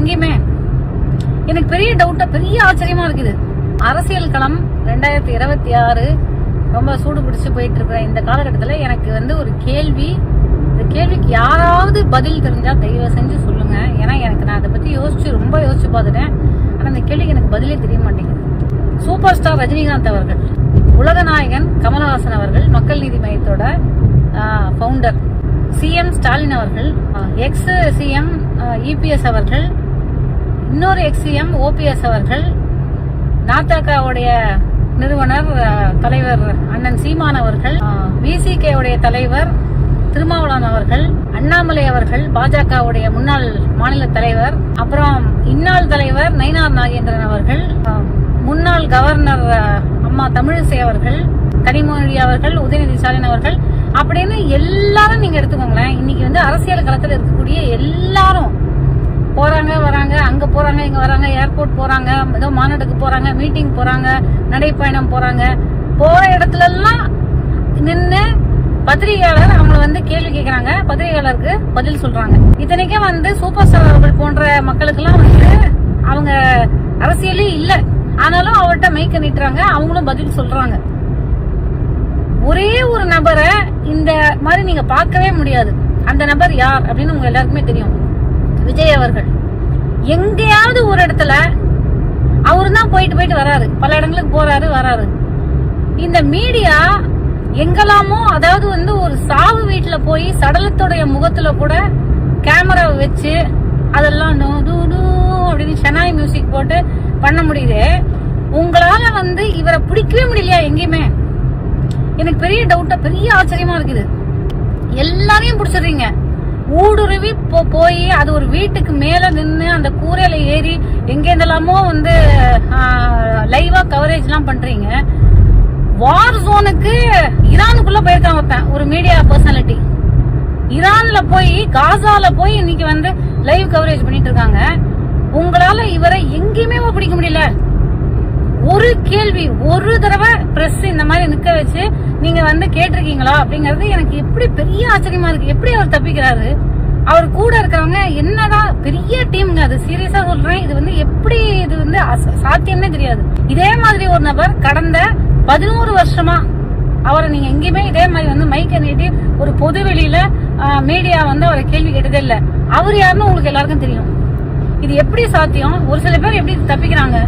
எங்கேயுமே. எனக்கு பெரிய டவுட்டா, பெரிய ஆச்சரியமா இருக்குது. அரசியல் களம் 2026 ரொம்ப சூடு பிடிச்சு போயிட்டு இருக்கிற இந்த காலகட்டத்தில் எனக்கு ஒரு கேள்வி. இந்த கேள்விக்கு யாராவது பதில் தெரிஞ்சா தயவு செஞ்சு சொல்லுங்க. ஏன்னா நான் அதை பத்தி ரொம்ப யோசிச்சு பார்த்துட்டேன். ஆனா இந்த கேள்விக்கு எனக்கு பதிலே தெரிய மாட்டேங்குது. சூப்பர் ஸ்டார் ரஜினிகாந்த் அவர்கள், உலகநாயகன் கமலஹாசன் அவர்கள், மக்கள் நீதி மையத்தோட ஃபவுண்டர் சிஎம் ஸ்டாலின் அவர்கள், எக்ஸ் சிஎம் இபிஎஸ் அவர்கள், இன்னொரு எக்ஸ் சிஎம் ஓபிஎஸ் அவர்கள், நாதகவுடைய நிறுவனர் தலைவர் அண்ணன் சீமான் அவர்கள், விசிகே உடைய தலைவர் திருமாவளவன் அவர்கள், அண்ணாமலை அவர்கள் பாஜகவுடைய முன்னாள் மாநில தலைவர், அப்புறம் இந்நாள் தலைவர் நயினார் நாகேந்திரன் அவர்கள், முன்னாள் கவர்னர் அம்மா தமிழிசை அவர்கள், கனிமொழி அவர்கள், உதயநிதி ஸ்டாலின் அவர்கள் அப்படின்னு எல்லாரும் நீங்க எடுத்துக்கோங்களேன். இன்னைக்கு அரசியல் களத்தில் இருக்கக்கூடிய எல்லாரும் போறாங்க வராங்க, அங்க போறாங்க இங்க வராங்க, ஏர்போர்ட் போறாங்க, ஏதோ மாநாட்டுக்கு போறாங்க, மீட்டிங் போறாங்க, நடைப்பயணம் போறாங்க. போற இடத்துல எல்லாம் நின்று பத்திரிகையாளர் அவங்களை கேள்வி கேட்கறாங்க, பத்திரிகையாளருக்கு பதில் சொல்றாங்க. இத்தனைக்கே சூப்பர் ஸ்டார் அவர்கள் போன்ற மக்களுக்கு எல்லாம் அவங்க அரசியலே இல்ல, ஆனாலும் அவர்கிட்ட மைக்க நீட்டுறாங்க, அவங்களும் பதில் சொல்றாங்க. ஒரே ஒரு நபரை இந்த மாதிரி நீங்க பார்க்கவே முடியாது. அந்த நபர் யார் அப்படின்னு உங்க எல்லாருக்குமே தெரியும். விஜய் அவர்கள் எங்கேயாவது ஒரு இடத்துல அவரு தான் போயிட்டு வராரு, பல இடங்களுக்கு போறாரு வராரு. இந்த மீடியா எங்கெல்லாமோ, அதாவது ஒரு சாவு வீட்டுல போய் சடலத்துடைய முகத்துல கூட கேமரா வச்சு அதெல்லாம் அப்படின்னு ஷனாய் மியூசிக் போட்டு பண்ண முடியுது. உங்களால இவரை பிடிக்கவே முடியலையா எங்கேயுமே? எனக்கு பெரிய டவுட்டா, பெரிய ஆச்சரியமா இருக்குது. எல்லாரையும் பிடிச்சிடுறீங்க. ஊடுருவி போய் அது ஒரு வீட்டுக்கு மேல நின்று அந்த கூரையில ஏறி எங்க இருந்தெல்லாமோ லைவா கவரேஜ் எல்லாம் பண்றீங்க. வார் ஜோனுக்கு ஈரானுக்குள்ள போயிருக்காங்க ஒரு மீடியா பர்சனாலிட்டி. ஈரான்ல போய் காசால போய் இன்னைக்கு லைவ் கவரேஜ் பண்ணிட்டு இருக்காங்க. உங்களால இவரை எங்கேயுமே பிடிக்க முடியல. ஒரு கேள்வி, ஒரு தடவை பிரஸ் இந்த மாதிரி நிக்க வச்சு நீங்க கேட்டிருக்கீங்களா அப்படிங்கறது எனக்கு எப்படி பெரிய ஆச்சரியமா இருக்கு. எப்படி அவர் தப்பிக்கிறாரு? அவர் கூட இருக்கிறவங்க என்னதான் பெரிய டீம்ங்க, அது சீரியஸா சொல்றேன். இது எப்படி இது சாத்தியம்னே தெரியாது. இதே மாதிரி ஒரு நபர் கடந்த 11 வருஷமா அவரை நீங்க எங்கேயுமே இதே மாதிரி மைக்க நீட்டி ஒரு பொது வெளியில மீடியா அவரை கேள்வி கேட்டதே இல்ல. அவர் யாருன்னு உங்களுக்கு எல்லாருக்கும் தெரியும். இது எப்படி சாத்தியம்? ஒரு சில பேர் எப்படி தப்பிக்கிறாங்க?